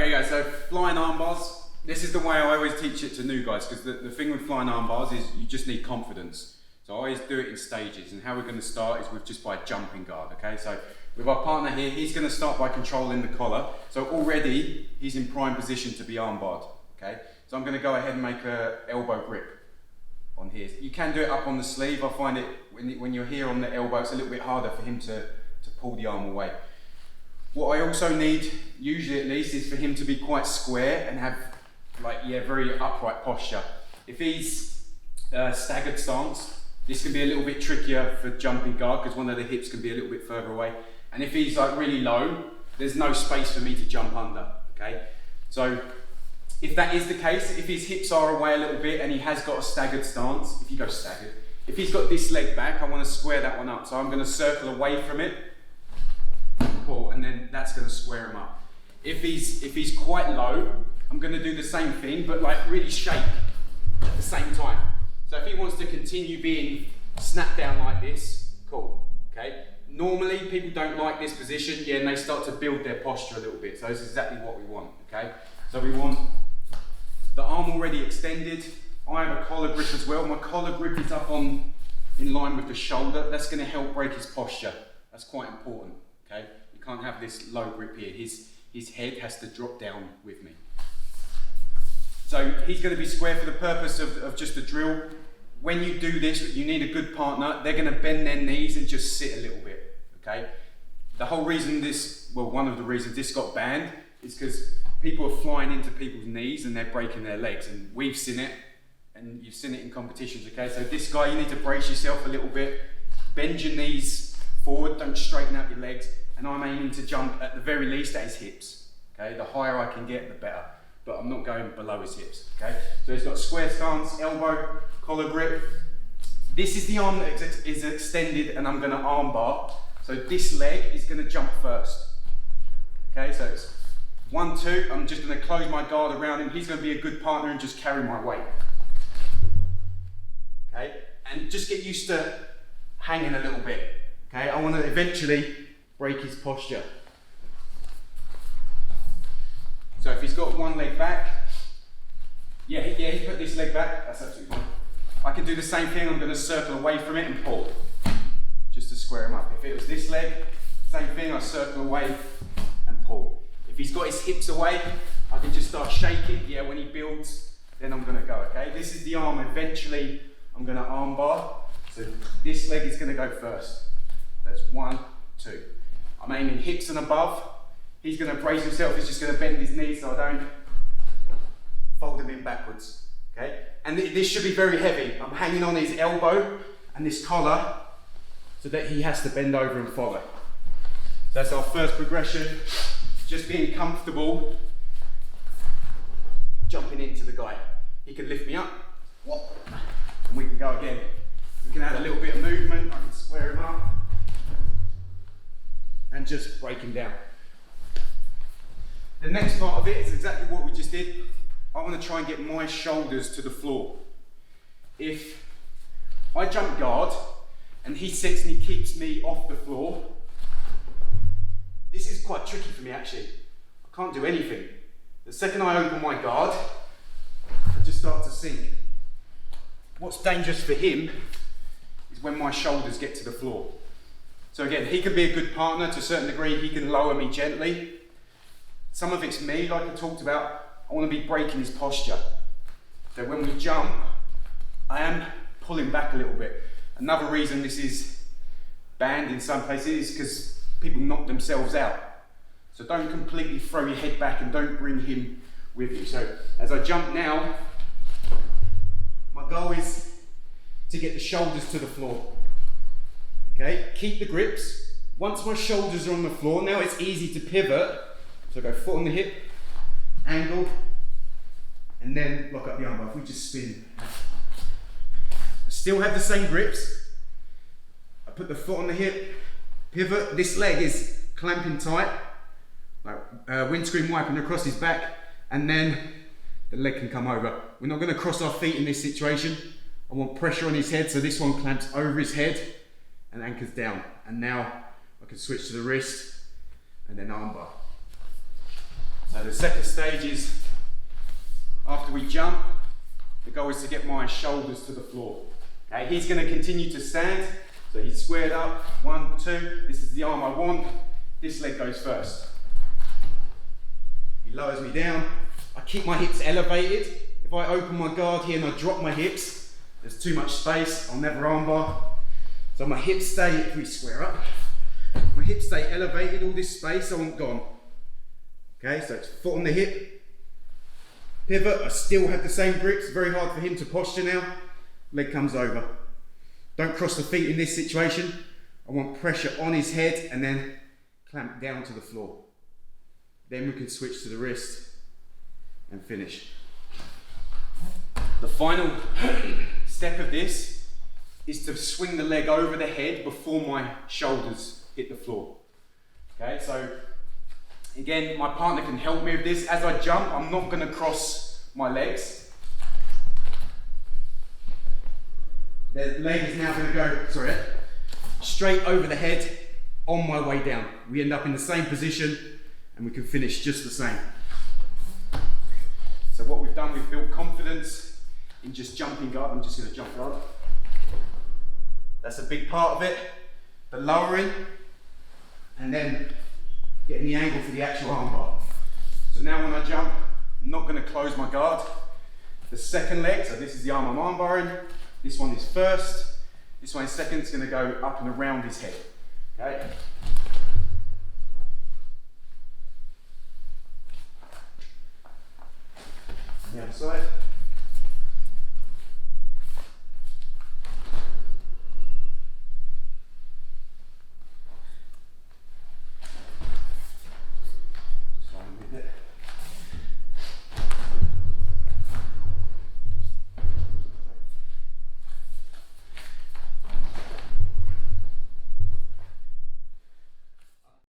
Okay guys, so flying arm bars, this is the way I always teach it to new guys, because the thing with flying arm bars is you just need confidence. So I always do it in stages, and how we're going to start is with just by jumping guard, okay? So with our partner here, he's going to start by controlling the collar. So already he's in prime position to be arm barred, okay? So I'm going to go ahead and make an elbow grip on here. You can do it up on the sleeve. I find it, when you're here on the elbow, it's a little bit harder for him to pull the arm away. What I also need, usually at least, is for him to be quite square and have very upright posture. If he's staggered stance, this can be a little bit trickier for jumping guard because one of the hips can be a little bit further away. And if he's like really low, there's no space for me to jump under, okay? So if that is the case, if his hips are away a little bit and he has got a staggered stance, if you go staggered, if he's got this leg back, I want to square that one up. So I'm going to circle away from it, pull, and then that's going to square him up. If he's quite low, I'm going to do the same thing, but like really shake at the same time. So if he wants to continue being snapped down like this, cool, okay? Normally people don't like this position, yeah, and they start to build their posture a little bit. So this is exactly what we want, okay? So we want the arm already extended. I have a collar grip as well. My collar grip is up in line with the shoulder. That's going to help break his posture. That's quite important, okay? You can't have this low grip here. His head has to drop down with me. So he's going to be square for the purpose of just a drill. When you do this, you need a good partner. They're going to bend their knees and just sit a little bit, okay? The whole reason one of the reasons this got banned is because people are flying into people's knees and they're breaking their legs, and we've seen it, and you've seen it in competitions, okay? So this guy, you need to brace yourself a little bit, bend your knees forward, don't straighten out your legs, and I'm aiming to jump at the very least at his hips, okay? The higher I can get, the better, but I'm not going below his hips, okay? So he's got square stance, elbow, collar grip. This is the arm that is extended, and I'm gonna arm bar. So this leg is gonna jump first, okay? So it's 1, 2, I'm just gonna close my guard around him. He's gonna be a good partner and just carry my weight, okay? And just get used to hanging a little bit, okay? I wanna eventually break his posture. So if he's got one leg back, he put this leg back, that's absolutely fine. I can do the same thing, I'm going to circle away from it and pull, just to square him up. If it was this leg, same thing, I circle away and pull. If he's got his hips away, I can just start shaking, when he builds, then I'm going to go, okay? This is the arm, eventually I'm going to arm bar, so this leg is going to go first. That's 1, 2. I'm aiming hips and above. He's going to brace himself, he's just going to bend his knees so I don't fold him in backwards, okay? And this should be very heavy. I'm hanging on his elbow and this collar so that he has to bend over and follow. That's our first progression, just being comfortable jumping into the guy. He can lift me up, and we can go again. We can add a little bit of movement, I can square him up and just break him down. The next part of it is exactly what we just did. I want to try and get my shoulders to the floor. If I jump guard and he sits and he keeps me off the floor, this is quite tricky for me actually. I can't do anything. The second I open my guard, I just start to sink. What's dangerous for him is when my shoulders get to the floor. So again, he can be a good partner to a certain degree. He can lower me gently. Some of it's me, like I talked about. I want to be breaking his posture. So when we jump, I am pulling back a little bit. Another reason this is banned in some places is because people knock themselves out. So don't completely throw your head back and don't bring him with you. So as I jump now, my goal is to get the shoulders to the floor. Okay, keep the grips. Once my shoulders are on the floor, now it's easy to pivot. So I go foot on the hip, angle, and then lock up the armbar. If we just spin. I still have the same grips. I put the foot on the hip, pivot. This leg is clamping tight, like windscreen wiping across his back, and then the leg can come over. We're not going to cross our feet in this situation. I want pressure on his head, so this one clamps over his head and anchors down. And now I can switch to the wrist and then armbar. So the second stage is, after we jump, the goal is to get my shoulders to the floor. Okay, he's going to continue to stand, so he's squared up, 1, 2, this is the arm I want, this leg goes first. He lowers me down, I keep my hips elevated. If I open my guard here and I drop my hips, there's too much space, I'll never armbar. So my hips stay, if we square up, my hips stay elevated, all this space I want gone. Okay, so it's foot on the hip, pivot, I still have the same grip, it's very hard for him to posture now. Leg comes over. Don't cross the feet in this situation. I want pressure on his head and then clamp down to the floor. Then we can switch to the wrist and finish. The final step of this is to swing the leg over the head before my shoulders hit the floor. Okay, so again, my partner can help me with this. As I jump, I'm not going to cross my legs. The leg is now going to go, straight over the head on my way down. We end up in the same position and we can finish just the same. So what we've done, we've built confidence in just jumping guard. I'm just going to jump guard. That's a big part of it. The lowering and then getting the angle for the actual armbar. So now when I jump, I'm not going to close my guard. The second leg, so this is the arm I'm armbarring. This one is first. This one is second. It's going to go up and around his head. Okay. On the other side.